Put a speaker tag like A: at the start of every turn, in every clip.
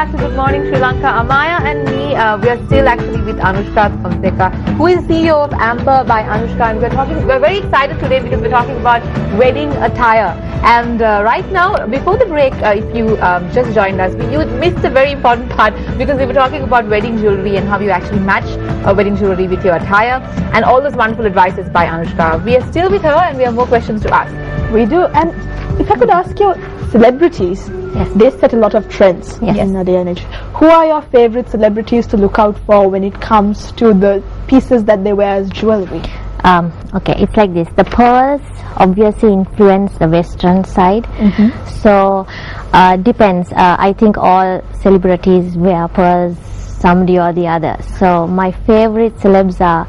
A: back to Good Morning Sri Lanka. Amaya and me, we are still actually with Anushka Fonseca, who is CEO of Amber by Anushka, and we're very excited today because we're talking about wedding attire. And right now, before the break, if you just joined us, you missed a very important part because we were talking about wedding jewelry and how you actually match wedding jewelry with your attire, and all those wonderful advices by Anushka. We are still with her and we have more questions to ask.
B: We do. And if I could ask you, celebrities, they set a lot of trends in the day and age. Who are your favorite celebrities to look out for when it comes to the pieces that they wear as jewelry?
C: Okay, it's like this. The pearls obviously influence the Western side. So depends. I think all celebrities wear pearls, somebody or the other. So my favorite celebs are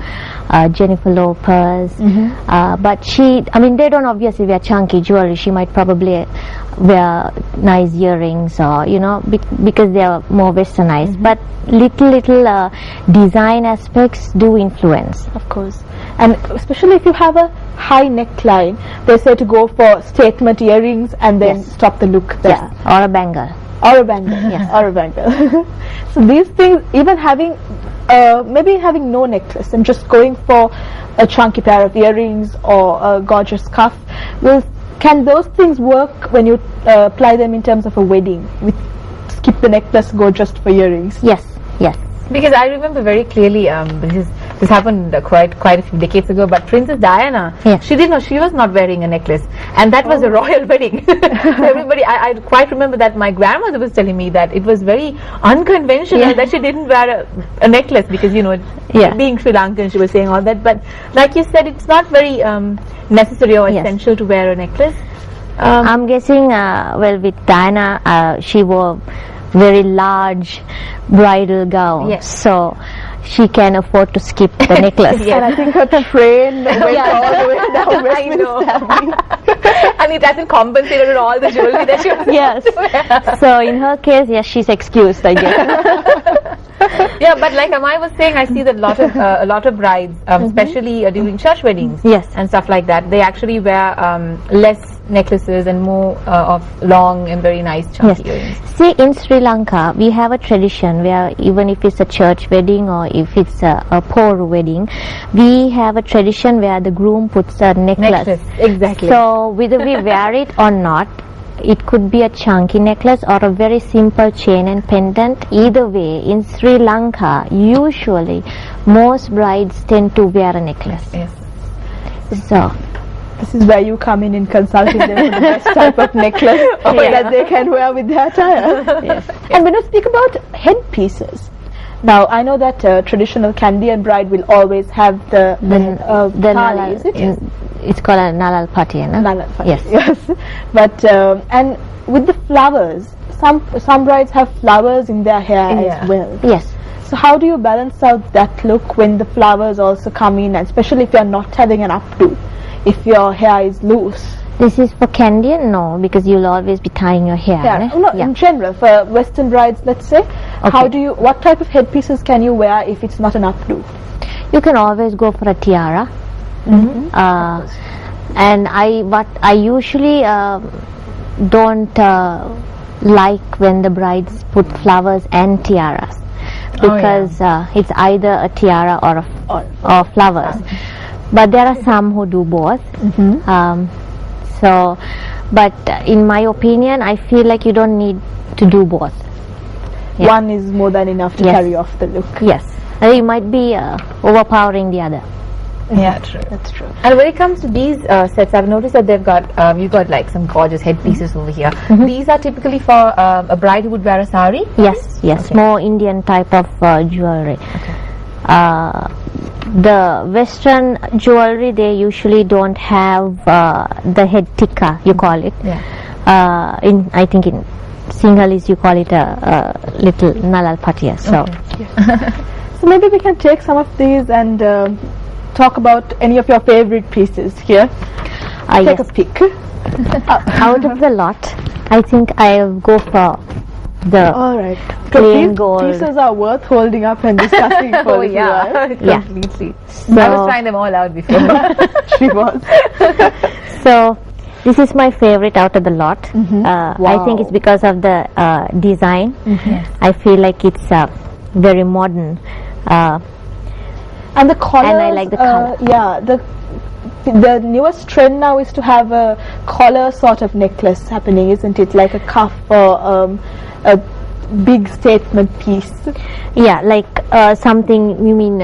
C: Jennifer Lopez, but they don't obviously wear chunky jewelry. She might probably wear nice earrings, or because they are more westernized. But little design aspects do influence,
B: of course. And especially if you have a high neckline, they say to go for statement earrings and then stop the look there.
C: Or a bangle.
B: Or a bangle, or a bangle. So these things, even having maybe having no necklace and just going for a chunky pair of earrings or a gorgeous cuff, can those things work when you apply them in terms of a wedding? Skip the necklace, go just for earrings?
C: Yes.
A: Because I remember very clearly, this happened quite a few decades ago, but Princess Diana, she was not wearing a necklace, and that was a royal wedding. So everybody, I quite remember that my grandmother was telling me that it was very unconventional that she didn't wear a necklace because, being Sri Lankan, she was saying all that. But like you said, it's not very necessary or essential to wear a necklace.
C: I'm guessing, with Diana, she wore very large bridal gown, so she can afford to skip the necklace.
B: And I think her train went all the way down Westminster.
A: And it hasn't compensated all the jewelry that she was
C: So in her case, she's excused, I guess.
A: But like Amaya was saying, I see that a lot of brides, especially during church weddings and stuff like that, they actually wear less necklaces and more of long and very nice chunky earrings.
C: See, in Sri Lanka, we have a tradition where even if it's a church wedding or if it's a poor wedding, we have a tradition where the groom puts a necklace.
A: Exactly.
C: So whether we wear it or not, it could be a chunky necklace or a very simple chain and pendant. Either way, in Sri Lanka, usually most brides tend to wear a necklace. So
B: this is where you come in consulting them for the best type of necklace that they can wear with their attire. And when you speak about headpieces, now I know that traditional Kandyan bride will always have the thali, is it?
C: It's called a nalal pati,
B: Nalal pati.
C: Yes.
B: But and with the flowers, some brides have flowers in their hair as well.
C: Yes.
B: So how do you balance out that look when the flowers also come in, and especially if you are not having an updo, if your hair is loose?
C: This is for Kandyan? No, because you'll always be tying your hair.
B: In general, for Western brides, let's say, what type of headpieces can you wear if it's not an updo?
C: You can always go for a tiara. And I usually don't like when the brides put flowers and tiaras, because it's either a tiara or flowers. But there are some who do both. But in my opinion, I feel like you don't need to do both.
B: One is more than enough to carry off the look.
C: You might be overpowering the other.
A: True. That's true. And when it comes to these sets, I've noticed that they've got you've got like some gorgeous headpieces over here. These are typically for a bride who would wear a sari?
C: Yes. More Indian type of jewelry. The Western jewelry, they usually don't have the head tikka, you call it. I think in Sinhalese you call it a little nalal patiya.
B: So maybe we can take some of these and talk about any of your favorite pieces here. Take a pick.
C: Out of the lot, I think I'll go for the plain gold.
B: Pieces are worth holding up and discussing for
A: completely. I was trying them all out before.
B: She was.
C: So This is my favorite out of the lot. I think it's because of the design. I feel like it's very modern.
B: And the colors,
C: And I like the color.
B: The newest trend now is to have a collar sort of necklace happening, isn't it? Like a cuff or a big statement piece.
C: Yeah, like something, you mean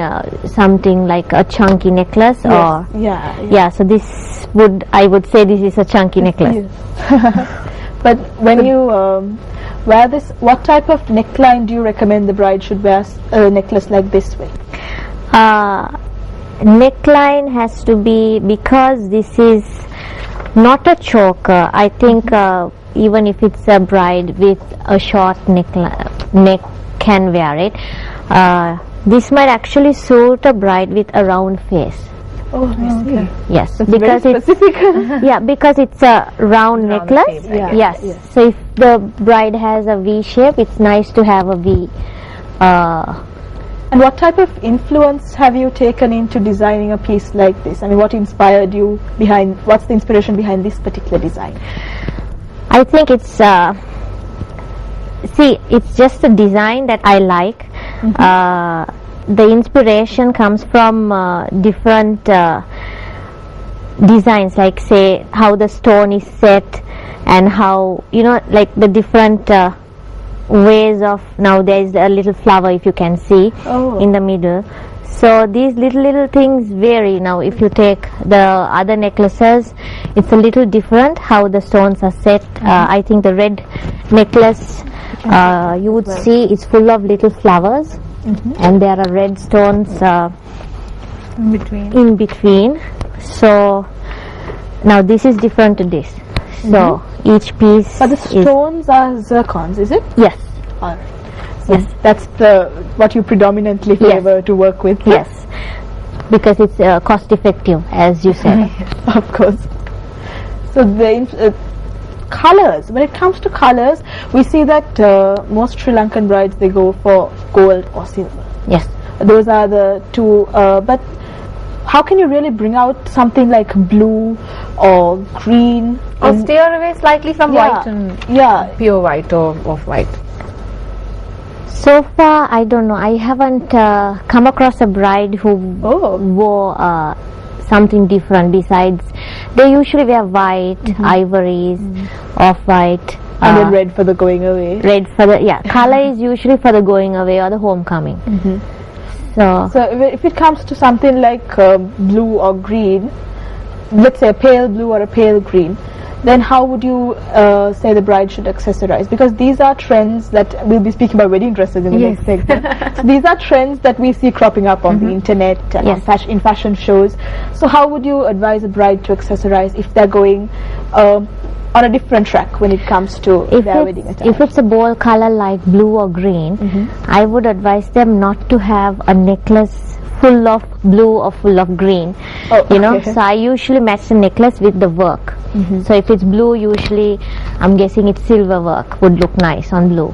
C: something like a chunky necklace? Or
B: Yeah.
C: So this I would say this is a chunky necklace.
B: Yes. But when you wear this, what type of neckline do you recommend the bride should wear a necklace like this with?
C: Neckline has to be, because this is not a choker. I think even if it's a bride with a short neck can wear it. This might actually suit a bride with a round face.
B: Oh, I see.
C: Yes,
B: That's
C: because
B: very
C: it's
B: specific.
C: because it's a round necklace.
A: shape, I
C: Yes. So if the bride has a V shape, it's nice to have a V.
B: And what type of influence have you taken into designing a piece like this? I mean, what inspired you behind, what's the inspiration behind this particular design?
C: I think it's it's just a design that I like. The inspiration comes from different designs, like say how the stone is set, and how, you know, like the different ways of, now there is a little flower, if you can see, in the middle. So these little things vary. Now if you take the other necklaces, it's a little different how the stones are set. I think the red necklace you would see is full of little flowers, and there are red stones in between. So now this is different to this. So each piece.
B: But the stones are zircons, is it?
C: Yes.
B: Alright. So that's what you predominantly favor to work with.
C: Yes, because it's cost effective, as you said.
B: Of course. So the colors, when it comes to colors, we see that most Sri Lankan brides, they go for gold or silver.
C: Yes.
B: Those are the two, but how can you really bring out something like blue or green?
A: Or steer away slightly from white and pure white or off-white.
C: So far, I don't know. I haven't come across a bride who wore something different besides. They usually wear white, ivories, off-white.
B: And then red for the going away.
C: Red for the, color is usually for the going away or the homecoming. So
B: if it comes to something like blue or green, let's say a pale blue or a pale green, then how would you say the bride should accessorize? Because these are trends that we'll be speaking about wedding dresses in the next segment. So these are trends that we see cropping up on the internet and in fashion shows. So how would you advise a bride to accessorize if they're going on a different track when it comes to their wedding attire?
C: If it's a bold color like blue or green, I would advise them not to have a necklace full of blue or full of green. You know, so I usually match the necklace with the work. So if it's blue, usually I'm guessing it's silver work would look nice on blue.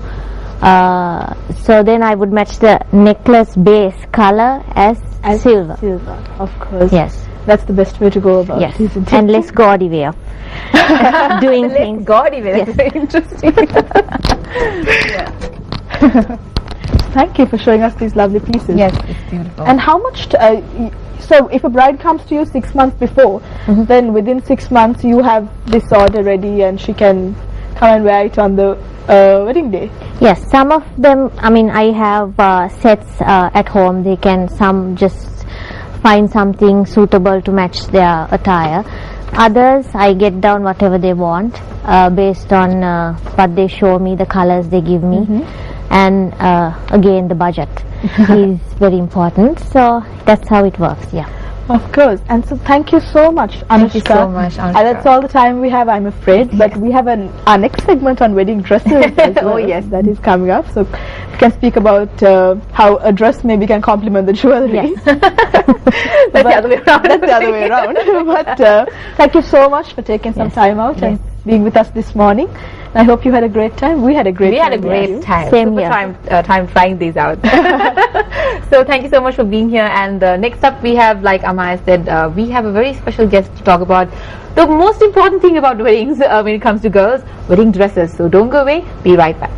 C: So then I would match the necklace base color as silver.
B: Silver, of course.
C: Yes.
B: That's the best way to go about it, isn't it?
C: And less gaudy way of doing things.
A: Gaudy way, that's very interesting.
B: Thank you for showing us these lovely pieces.
A: Yes, it's beautiful.
B: And how much, so if a bride comes to you 6 months before, then within 6 months you have this order ready and she can come and wear it on the wedding day?
C: Yes, some of them, I mean, I have sets at home. They can, some just find something suitable to match their attire. Others, I get down whatever they want based on what they show me, the colors they give me. And again, the budget is very important. So that's how it works.
B: Of course. And so thank you so much, Anushka.
A: Thank you so much, Anushka.
B: And that's all the time we have, I'm afraid. But we have our next segment on wedding dresses as well.
A: Oh yes,
B: that is coming up. So we can speak about how a dress maybe can complement the jewelry.
A: That's the other way around.
B: That's the other way around. But thank you so much for taking some time out and being with us this morning. I hope you had a great time. We had a great
A: We
B: time.
A: had a great time.
C: Same
A: Super
C: here.
A: time trying these out. So thank you so much for being here. And next up we have, like Amaya said, we have a very special guest to talk about the most important thing about weddings when it comes to girls, wedding dresses. So don't go away. Be right back.